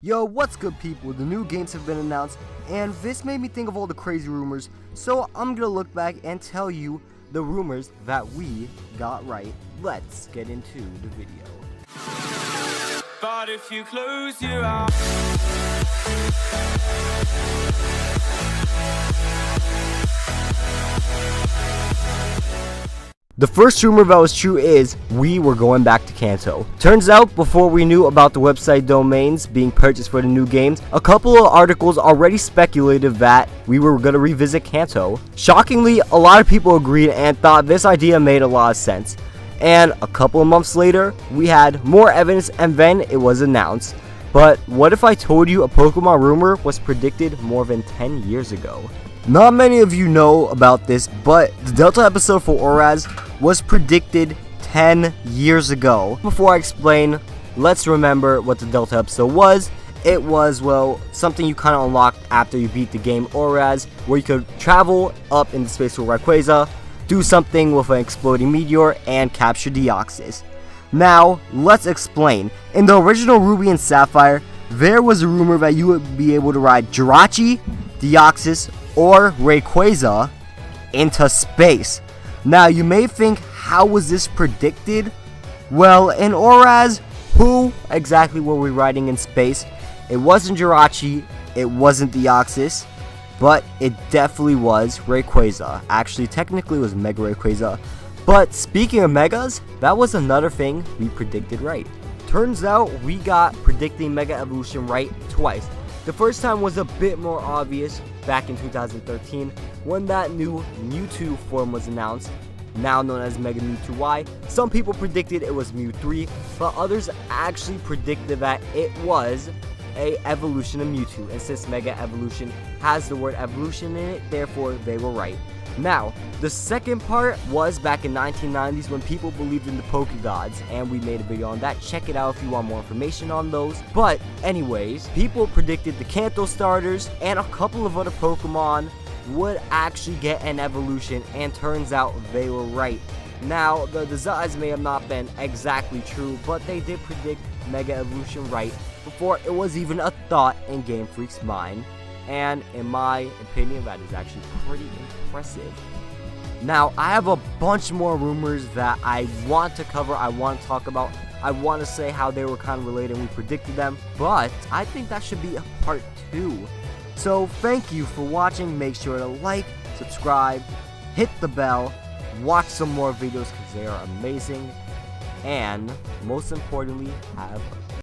Yo, what's good people? The new games have been announced, and this made me think of all the crazy rumors, so I'm gonna look back and tell you the rumors that we got right. Let's get into the video. But if you close your eyes, the first rumor that was true is we were going back to Kanto. Turns out, before we knew about the website domains being purchased for the new games, a couple of articles already speculated that we were going to revisit Kanto. Shockingly, a lot of people agreed and thought this idea made a lot of sense. And a couple of months later, we had more evidence and then it was announced. But what if I told you a Pokemon rumor was predicted more than 10 years ago? Not many of you know about this, but the Delta episode for Oraz was predicted 10 years ago. Before I explain, let's remember what the Delta episode was. It was, well, something you kind of unlocked after you beat the game Oraz, where you could travel up into space with Rayquaza, do something with an exploding meteor, and capture Deoxys. Now, let's explain. In the original Ruby and Sapphire, there was a rumor that you would be able to ride Jirachi, Deoxys, or Rayquaza into space. Now, you may think, how was this predicted? Well, in Oraz, who exactly were we riding in space? It wasn't Jirachi, it wasn't Deoxys, but it definitely was Rayquaza. Actually, technically it was Mega Rayquaza. But speaking of Megas, that was another thing we predicted right. Turns out we got predicting Mega Evolution right twice. The first time was a bit more obvious back in 2013 when that new Mewtwo form was announced, now known as Mega Mewtwo Y. Some people predicted it was Mew 3, but others actually predicted that it was a evolution of Mewtwo, and since Mega Evolution has the word evolution in it, therefore they were right. Now, the second part was back in 1990s when people believed in the Pokegods, and we made a video on that. Check it out if you want more information on those. But anyways, people predicted the Kanto starters and a couple of other Pokemon would actually get an evolution, and turns out they were right. Now, the designs may have not been exactly true, but they did predict Mega Evolution right before it was even a thought in Game Freak's mind. And in my opinion, that is actually pretty impressive. Now, I have a bunch more rumors that I want to cover, I want to talk about. I want to say how they were kind of related and we predicted them, but I think that should be a part 2. So thank you for watching. Make sure to like, subscribe, hit the bell, watch some more videos because they are amazing, and most importantly, have a